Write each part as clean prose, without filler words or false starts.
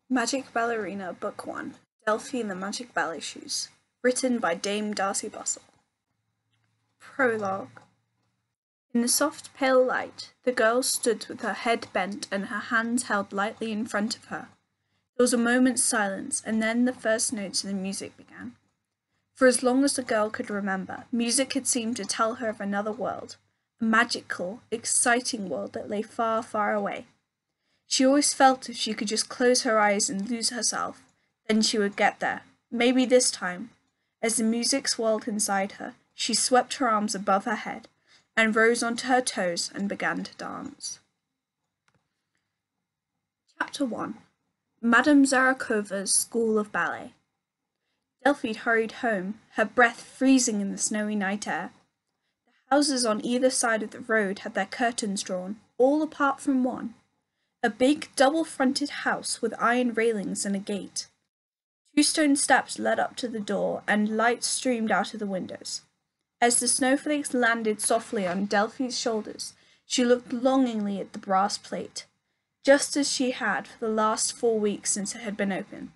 Magic Ballerina Book 1 Delphie and the Magic Ballet Shoes. Written by Dame Darcey Bussell. Prologue. In the soft pale light, the girl stood with her head bent and her hands held lightly in front of her. There was a moment's silence, and then the first notes of the music began. For as long as the girl could remember, music had seemed to tell her of another world, a magical, exciting world that lay far, far away. She always felt if she could just close her eyes and lose herself, then she would get there. Maybe this time. As the music swirled inside her, she swept her arms above her head and rose onto her toes and began to dance. Chapter 1 Madame Zarakova's School of Ballet. Delphie hurried home, her breath freezing in the snowy night air. The houses on either side of the road had their curtains drawn, all apart from one. A big double-fronted house with iron railings and a gate. 2 stone steps led up to the door, and light streamed out of the windows. As the snowflakes landed softly on Delphie's shoulders, she looked longingly at the brass plate, just as she had for the last 4 weeks since it had been open.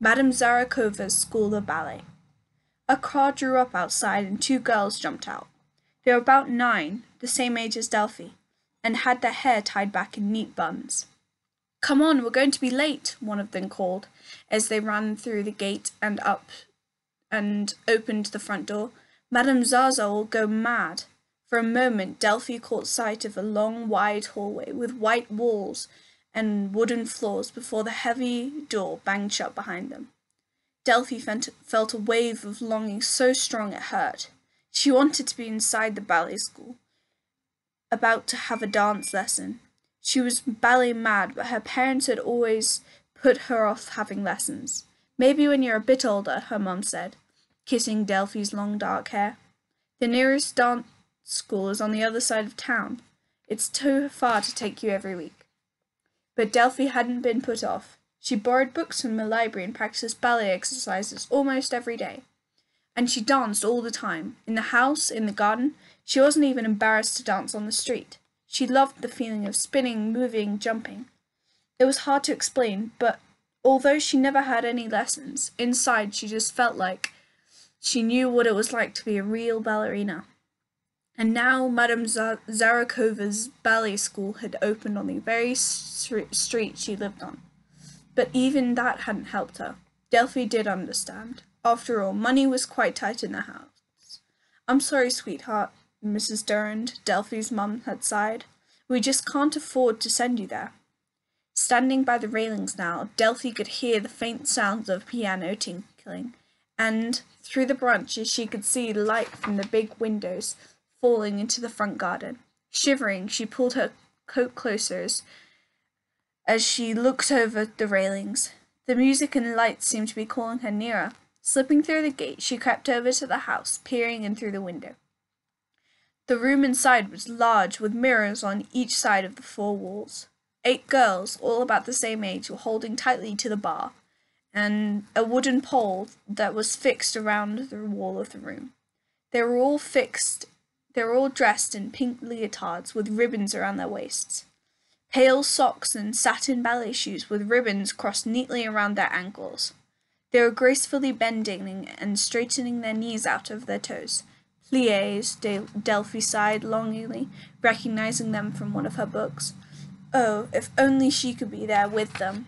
Madame Zarakova's School of Ballet. A car drew up outside, and 2 girls jumped out. They were about 9, the same age as Delphie, and had their hair tied back in neat buns. "Come on, we're going to be late," one of them called, as they ran through the gate and up and opened the front door. "Madame Zaza will go mad." For a moment Delphie caught sight of a long, wide hallway with white walls and wooden floors before the heavy door banged shut behind them. Delphie felt a wave of longing so strong it hurt. She wanted to be inside the ballet school, about to have a dance lesson. She was ballet mad, but her parents had always put her off having lessons. "Maybe when you're a bit older," her mum said, kissing Delphie's long dark hair. "The nearest dance school is on the other side of town. It's too far to take you every week." But Delphie hadn't been put off. She borrowed books from the library and practiced ballet exercises almost every day. And she danced all the time, in the house, in the garden. She wasn't even embarrassed to dance on the street. She loved the feeling of spinning, moving, jumping. It was hard to explain, but although she never had any lessons, inside she just felt like she knew what it was like to be a real ballerina. And now Madame Zarakova's ballet school had opened on the very street she lived on. But even that hadn't helped her. Delphie did understand. After all, money was quite tight in the house. "I'm sorry, sweetheart," Mrs. Durand, Delphie's mum, had sighed. "We just can't afford to send you there." Standing by the railings now, Delphie could hear the faint sounds of piano tinkling, and through the branches she could see light from the big windows falling into the front garden. Shivering, she pulled her coat closer as she looked over the railings. The music and lights seemed to be calling her nearer. Slipping through the gate, she crept over to the house, peering in through the window. The room inside was large, with mirrors on each side of the 4 walls. 8 girls, all about the same age, were holding tightly to the bar and a wooden pole that was fixed around the wall of the room. They were all dressed in pink leotards with ribbons around their waists, pale socks and satin ballet shoes with ribbons crossed neatly around their ankles. They were gracefully bending and straightening their knees out of their toes. "Pliés," Delphie sighed longingly, recognizing them from one of her books. Oh, if only she could be there with them.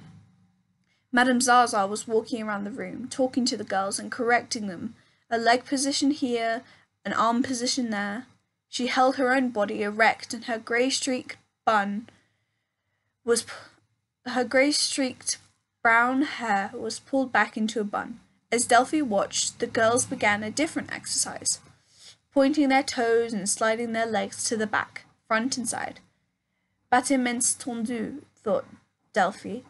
Madame Zaza was walking around the room, talking to the girls and correcting them. A leg position here, an arm position there. She held her own body erect, and her grey-streaked brown hair was pulled back into a bun. As Delphie watched, the girls began a different exercise, pointing their toes and sliding their legs to the back, front and side. Battements tendus, thought Delphie.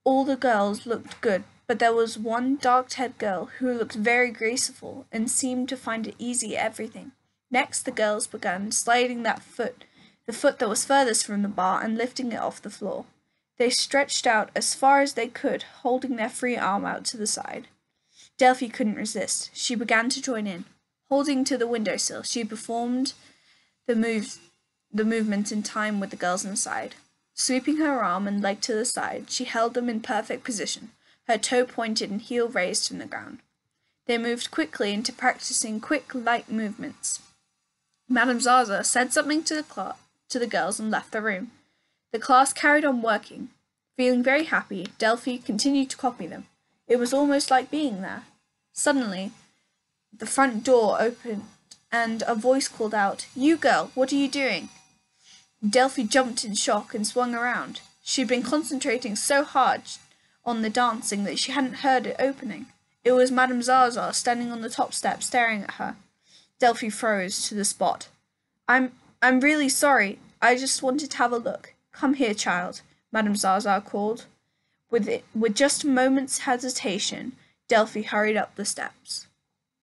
All the girls looked good, but there was one dark-haired girl who looked very graceful and seemed to find it easy at everything. Next the girls began sliding the foot that was furthest from the bar, and lifting it off the floor. They stretched out as far as they could, holding their free arm out to the side. Delphie couldn't resist. She began to join in. Holding to the windowsill, she performed the movement in time with the girls inside. Sweeping her arm and leg to the side, she held them in perfect position, her toe pointed and heel raised from the ground. They moved quickly into practicing quick, light movements. Madame Zaza said something to the girls and left the room. The class carried on working. Feeling very happy, Delphie continued to copy them. It was almost like being there. Suddenly, the front door opened and a voice called out, "You girl, what are you doing?" Delphie jumped in shock and swung around. She had been concentrating so hard on the dancing that she hadn't heard it opening. It was Madame Zaza standing on the top step staring at her. Delphie froze to the spot. I'm really sorry. I just wanted to have a look. Come here, child," Madame Zaza called. With just a moment's hesitation, Delphie hurried up the steps.